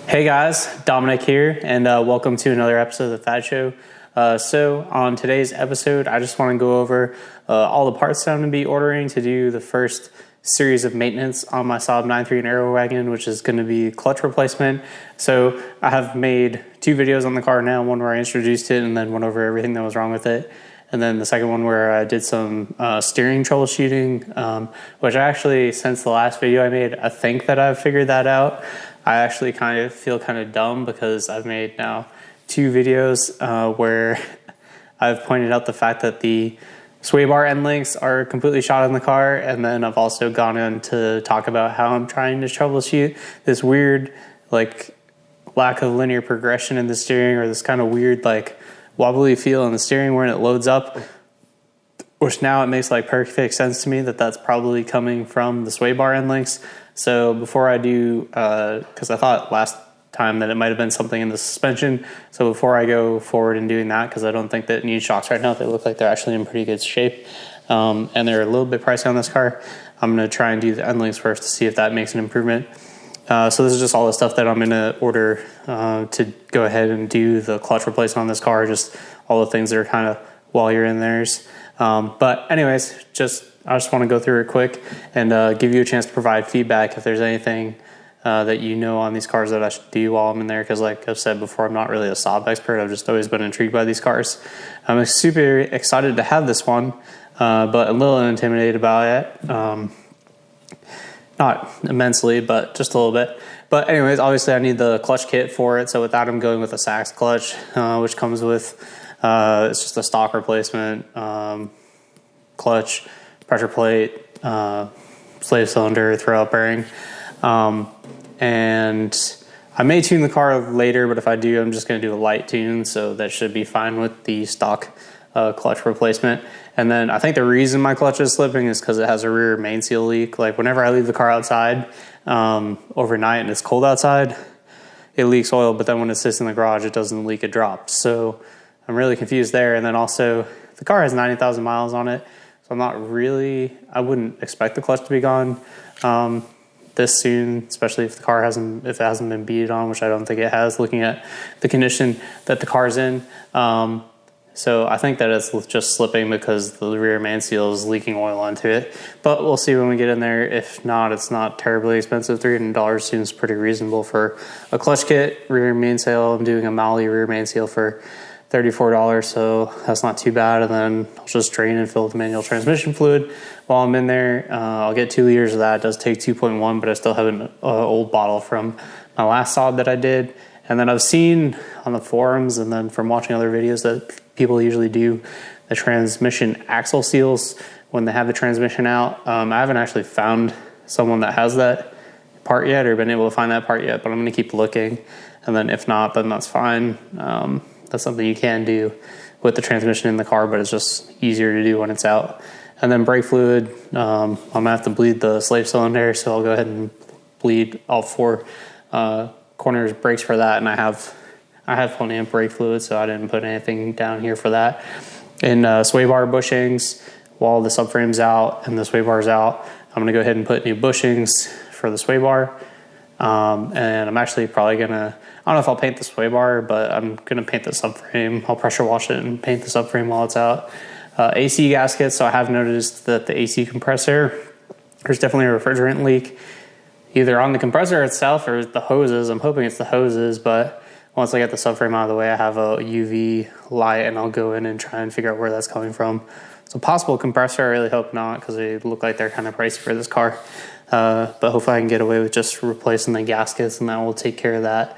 Hey guys, Dominic here, and welcome to another episode of The Fad Show. So on today's episode, I just want to go over all the parts that I'm going to be ordering to do the first series of maintenance on my Saab 9.3 Aero wagon, which is going to be clutch replacement. So I have made two videos on the car now, one where I introduced it and then went over everything that was wrong with it. And then the second one where I did some steering troubleshooting, which I actually, since the last video I made, I think that I've figured that out. I actually kind of feel kind of dumb because I've made now two videos where I've pointed out the fact that the sway bar end links are completely shot in the car, and then I've also gone in to talk about how I'm trying to troubleshoot this weird like lack of linear progression in the steering, or this kind of weird like wobbly feel in the steering when it loads up, which now it makes like perfect sense to me that that's probably coming from the sway bar end links. So before I do, because I thought last time that it might have been something in the suspension, so before I go forward in doing that, because I don't think that it needs shocks right now, they look like they're actually in pretty good shape, and they're a little bit pricey on this car, I'm going to try and do the end links first to see if that makes an improvement. So this is just all the stuff that I'm going to order to go ahead and do the clutch replacement on this car, just all the things that are kind of while you're in theirs. But anyways, I just want to go through it quick and give you a chance to provide feedback if there's anything that you know on these cars that I should do while I'm in there, because like I've said before, I'm not really a Saab expert. I've just always been intrigued by these cars. I'm super excited to have this one, but a little intimidated about it. Not immensely, but just a little bit. But anyways, obviously I need the clutch kit for it. So with that, I'm going with a Sax clutch, which comes with, it's just a stock replacement, clutch, pressure plate, slave cylinder, throwout bearing. And I may tune the car later, but if I do, I'm just going to do a light tune. So that should be fine with the stock clutch replacement. And then I think the reason my clutch is slipping is because it has a rear main seal leak. Like whenever I leave the car outside overnight and it's cold outside, it leaks oil, but then when it sits in the garage, it doesn't leak a drop. So I'm really confused there. And then also the car has 90,000 miles on it. So I wouldn't expect the clutch to be gone this soon, especially if it hasn't been beaded on, which I don't think it has, looking at the condition that the car's in. So I think that it's just slipping because the rear main seal is leaking oil onto it. But we'll see when we get in there. If not, it's not terribly expensive. $300 seems pretty reasonable for a clutch kit, rear main seal. I'm doing a Mali rear main seal for $34, so that's not too bad. And then I'll just drain and fill the manual transmission fluid while I'm in there. I'll get 2 liters of that. It does take 2.1, but I still have an old bottle from my last Saab that I did. And then I've seen on the forums and then from watching other videos that people usually do the transmission axle seals when they have the transmission out. I haven't actually found someone that has that part yet or been able to find that part yet, but I'm going to keep looking. And then if not, then that's fine. That's something you can do with the transmission in the car, but it's just easier to do when it's out. And then brake fluid, I'm going to have to bleed the slave cylinder, so I'll go ahead and bleed all four corners brakes for that. And I have plenty of brake fluid, so I didn't put anything down here for that. And sway bar bushings, while the subframe's out and the sway bar's out, I'm going to go ahead and put new bushings for the sway bar. And I'm actually probably gonna, I don't know if I'll paint the sway bar, but I'm gonna paint the subframe. I'll pressure wash it and paint the subframe while it's out. AC gaskets, so I have noticed that the AC compressor, there's definitely a refrigerant leak, either on the compressor itself or the hoses. I'm hoping it's the hoses, but once I get the subframe out of the way, I have a UV light and I'll go in and try and figure out where that's coming from. So possible compressor, I really hope not, because they look like they're kind of pricey for this car. But hopefully I can get away with just replacing the gaskets, and that will take care of that.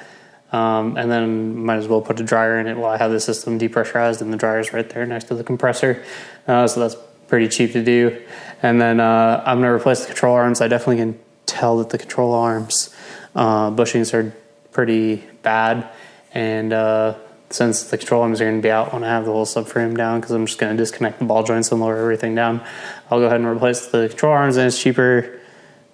And then might as well put a dryer in it while I have the system depressurized, and the dryer's right there next to the compressor. So that's pretty cheap to do. And then I'm going to replace the control arms. I definitely can tell that the control arms bushings are pretty bad. And since the control arms are going to be out when I have the whole subframe down, because I'm just going to disconnect the ball joints and lower everything down, I'll go ahead and replace the control arms, and it's cheaper.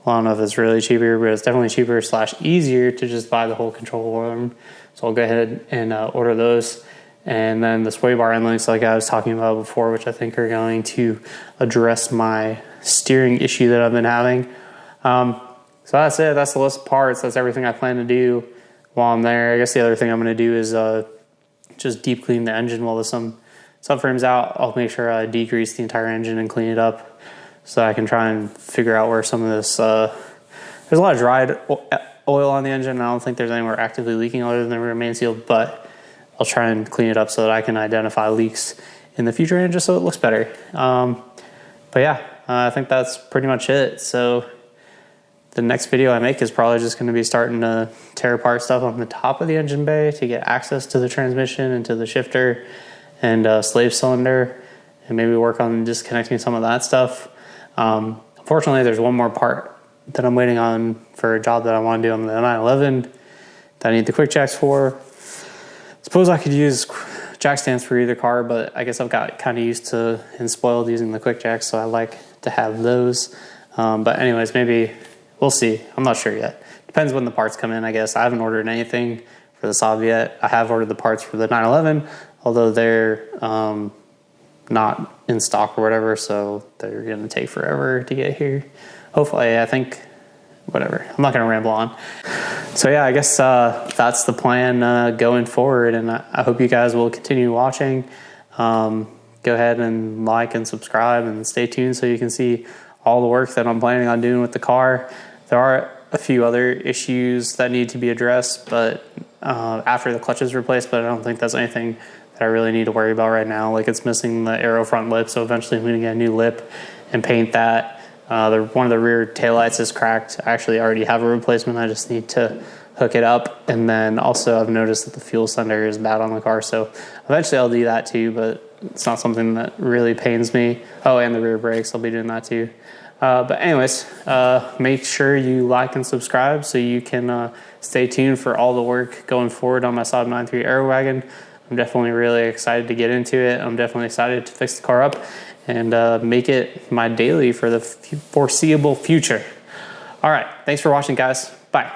Well, I don't know if it's really cheaper, but it's definitely cheaper / easier to just buy the whole control arm. So I'll go ahead and order those. And then the sway bar end links, like I was talking about before, which I think are going to address my steering issue that I've been having. So that's it. That's the list of parts. That's everything I plan to do while I'm there, I guess the other thing I'm going to do is just deep clean the engine while the subframe's out. I'll make sure I degrease the entire engine and clean it up so I can try and figure out where some of this, there's a lot of dried oil on the engine, and I don't think there's anywhere actively leaking other than the rear main seal, but I'll try and clean it up so that I can identify leaks in the future and just so it looks better. But yeah, I think that's pretty much it. So the next video I make is probably just going to be starting to tear apart stuff on the top of the engine bay to get access to the transmission and to the shifter and slave cylinder, and maybe work on disconnecting some of that stuff. Unfortunately, there's one more part that I'm waiting on for a job that I want to do on the 911 that I need the quick jacks for. Suppose I could use jack stands for either car, but I guess I've got kind of used to and spoiled using the quick jacks, so I like to have those. But anyways, maybe we'll see. I'm not sure yet. Depends when the parts come in, I guess. I haven't ordered anything for the Saab yet. I have ordered the parts for the 911, although they're not in stock or whatever, so they're going to take forever to get here. Hopefully, I think, whatever. I'm not going to ramble on. So yeah, I guess that's the plan going forward, and I hope you guys will continue watching. Go ahead and like and subscribe and stay tuned so you can see all the work that I'm planning on doing with the car. There are a few other issues that need to be addressed, but after the clutch is replaced, but I don't think that's anything that I really need to worry about right now. Like, it's missing the Aero front lip, so eventually I'm going to get a new lip and paint that. One of the rear taillights is cracked. I actually already have a replacement. I just need to hook it up. And then also I've noticed that the fuel sender is bad on the car, so eventually I'll do that too, but it's not something that really pains me. Oh, and the rear brakes, I'll be doing that too. But anyways, make sure you like and subscribe so you can stay tuned for all the work going forward on my Saab 9.3 Aero wagon. I'm definitely really excited to get into it. I'm definitely excited to fix the car up and make it my daily for the foreseeable future. All right, thanks for watching, guys. Bye.